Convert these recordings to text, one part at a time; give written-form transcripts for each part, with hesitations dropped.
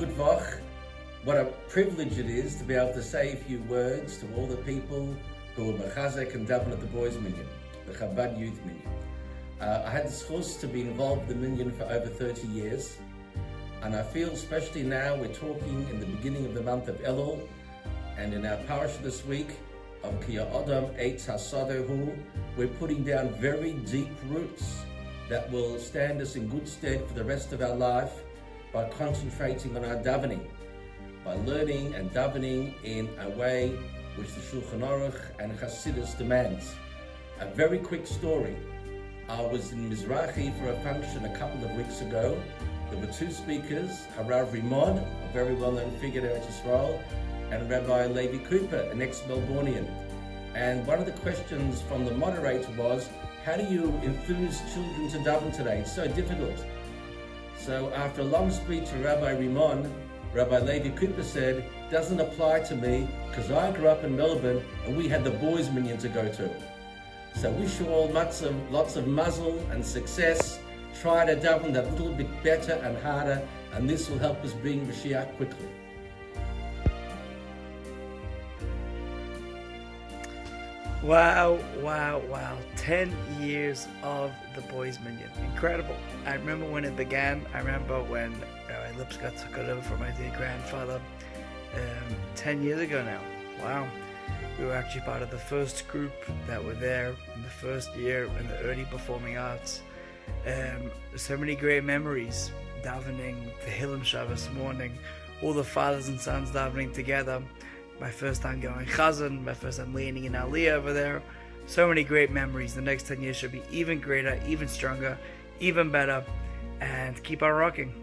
good vach. What a privilege it is to be able to say a few words to all the people who are mechazek and daven at the boys' minyan, the Chabad youth minyan. I had the chus to be involved in the minyan for over 30 years, and I feel especially now we're talking in the beginning of the month of Elul, and in our parasha this week of Ki Ha'adam Eitz Hasadehu, we're putting down very deep roots that will stand us in good stead for the rest of our life by concentrating on our davening, by learning and davening in a way which the Shulchan Aruch and Chassidus demands. A very quick story. I was in Mizrahi for a function a couple of weeks ago. There were two speakers, Harav Rimon, a very well-known figure in Eretz Yisrael, and Rabbi Levi Cooper, an ex-Melbourneian. And one of the questions from the moderator was, how do you enthuse children to daven today? It's so difficult. So after a long speech to Rabbi Rimon, Rabbi Levi Cooper said, doesn't apply to me because I grew up in Melbourne and we had the boys' minyan to go to. So wish you all lots of mazel and success. Try to daven that little bit better and harder, and this will help us bring Mashiach quickly. Wow. 10 years of the boys' minyan. Incredible. I remember when it began. I remember when Rabbi Lipska took it over from my dear grandfather 10 years ago now. Wow. We were actually part of the first group that were there in the first year in the early performing arts. So many great memories. Davening, the Hillam Shabbos morning, all the fathers and sons davening together. My first time going Chazan, my first time leaning in Aliyah over there. So many great memories. The next 10 years should be even greater, even stronger, even better. And keep on rocking.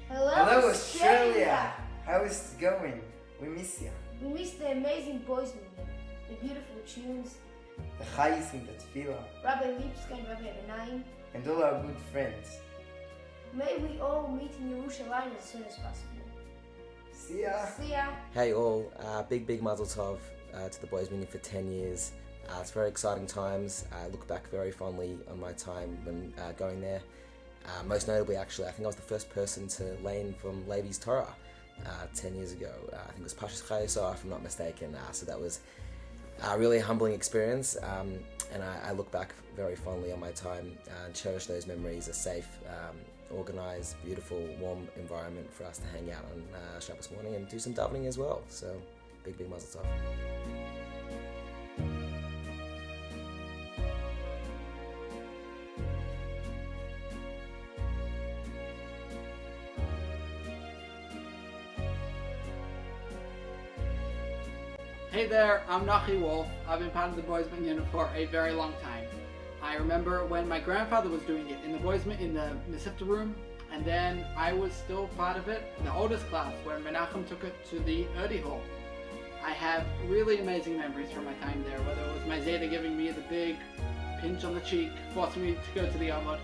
Hello Australia! How is it going? We miss you. We miss the amazing boys' minyan, the beautiful tunes, The chayis in the tefillah, Rabbi Lipska and Rabbi Benaim. and all our good friends. May we all meet in Yerushalayim as soon as possible. See ya! See ya! Hey all, big mazel tov to the boys' minyan for 10 years. It's very exciting times. I look back very fondly on my time when going there. Most notably, actually, I think I was the first person to lane from Levi's Torah 10 years ago. I think it was Pashas Chayosah, if I'm not mistaken. So that was a really humbling experience, and I look back very fondly on my time and cherish those memories. A safe, organised, beautiful, warm environment for us to hang out on Shabbos morning and do some davening as well. So, big mazel tov. Hey there, I'm Nachi Wolf. I've been part of the boys' minyan for a very long time. I remember when my grandfather was doing it in the in the Mesivta room, and then I was still part of it in the oldest class when Menachem took it to the Erdi Hall. I have really amazing memories from my time there, whether it was my Zeta giving me the big pinch on the cheek, forcing me to go to the Amud.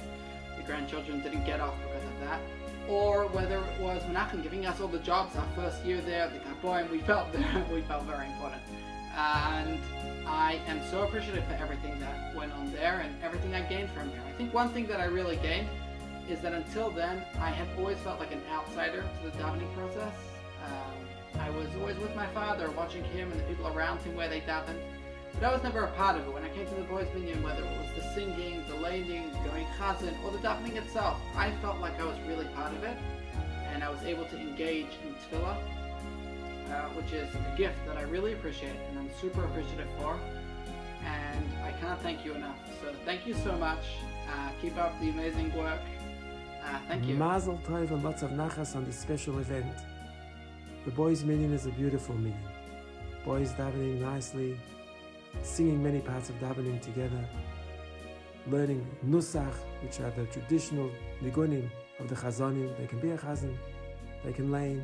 The grandchildren didn't get off because of that. Or whether it was Menachem giving us all the jobs our first year there, the Gaboim, we felt very important. And I am so appreciative for everything that went on there and everything I gained from there. I think one thing that I really gained is that until then, I had always felt like an outsider to the davening process. I was always with my father, watching him and the people around him where they davened. But I was never a part of it. When I came to the boys' minyan, whether it was the singing, the laning, going chazan, or the davening itself, I felt like I was really part of it, and I was able to engage in tefillah, which is a gift that I really appreciate, and I'm super appreciative for, and I cannot thank you enough. So thank you so much. Keep up the amazing work. Thank you. Mazel tov and lots of nachas on this special event. The boys' minyan is a beautiful minyan. Boys davening nicely, singing many parts of davening together, learning nusach, which are the traditional nigunim of the chazanim. They can be a chazan, they can lane.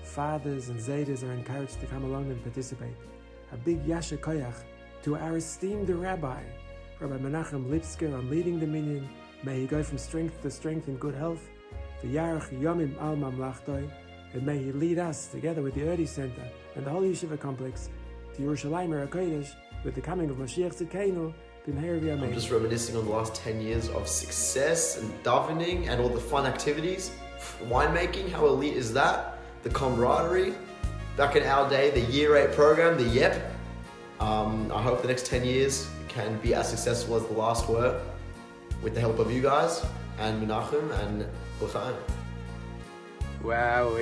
Fathers and zaydas are encouraged to come along and participate. A big yasher koyach to our esteemed rabbi, Rabbi Menachem Lipsker, on leading the minyan. May he go from strength to strength in good health. V'yarech yomim al mamlachtoi, and may he lead us together with the Erdi Center and the whole Yeshiva complex to Yerushalayim HaKodesh with the coming of Mashiach Tzidkeinu I'm just reminiscing on the last 10 years of success and davening and all the fun activities. Winemaking, how elite is that? The camaraderie. Back in our day, the Year 8 program, the YEP. I hope the next 10 years can be as successful as the last were, with the help of you guys and Menachem and L'chaim. Wow,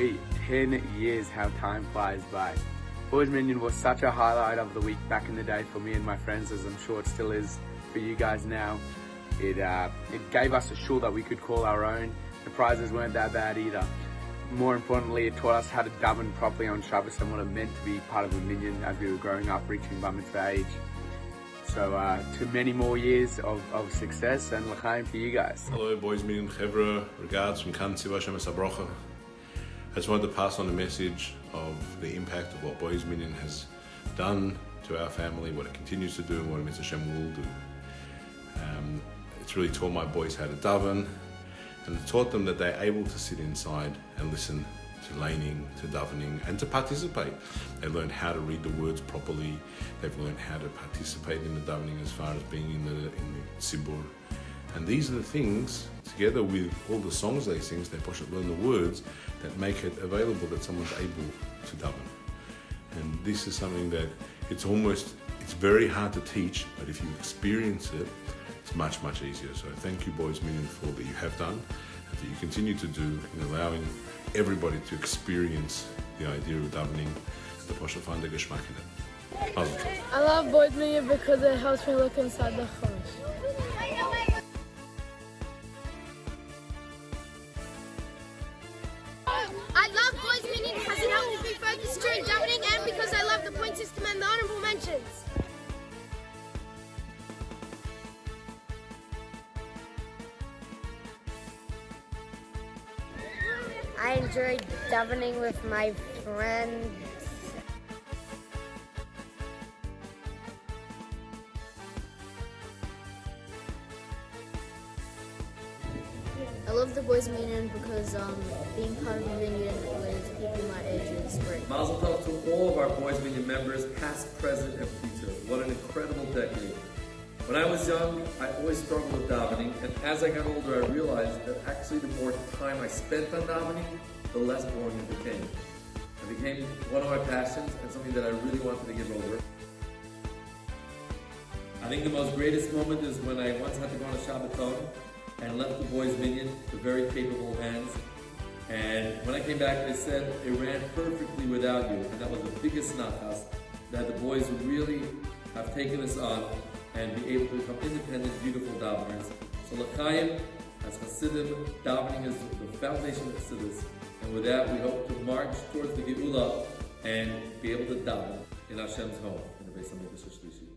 10 years, how time flies by. Boys Minyan was such a highlight of the week back in the day for me and my friends, as I'm sure it still is for you guys now. It gave us a shul that we could call our own. The prizes weren't that bad either. More importantly, it taught us how to daven properly on Shabbos and what it meant to be part of a minyan as we were growing up, reaching bar mitzvah age. So to many more years of success and l'chaim for you guys. Hello Boys Minyan Chevra, regards from Kanzi Vashem Sabrocha. I just wanted to pass on a message of the impact of what Boys Minyan has done to our family, what it continues to do, and what Mitzvah Hashem will do. It's really taught my boys how to daven, and it taught them that they're able to sit inside and listen to laning, to davening, and to participate. They learned how to read the words properly. They've learned how to participate in the davening as far as being in the tzibur. And these are the things, together with all the songs they sing, they push learn the words that make it available that someone's able to daven. And this is something that it's very hard to teach, but if you experience it, it's much, much easier. So thank you, Boys Minyan, for all that you have done and that you continue to do in allowing everybody to experience the idea of davening, the Posher Fanda Geschmack in it. Mazel tov. I love Boys Minyan because it helps me look inside the Chumash. I love Boys Minyan because it helps me focus during davening and because I love the point system and the honorable mentions. I enjoyed davening with my friends. I love the Boys Minyan because being part of a minyan with people my age is great. Mazel tov to all of our Boys Minyan members, past, present, and future. What an incredible decade. When I was young, I always struggled with davening, and as I got older, I realized that actually the more time I spent on davening, the less boring it became. It became one of my passions and something that I really wanted to give over. I think the most greatest moment is when I once had to go on a Shabbaton and left the Boys Minyan to very capable hands. And when I came back, they said it ran perfectly without you, and that was the biggest nachas, that the boys really have taken us on and be able to become independent, beautiful daveners. So l'chaim, as Hasidim, davening is the foundation of Hasidus. And with that, we hope to march towards the Geula and be able to daven in Hashem's home, in the Beis HaMikdash HaShlishi.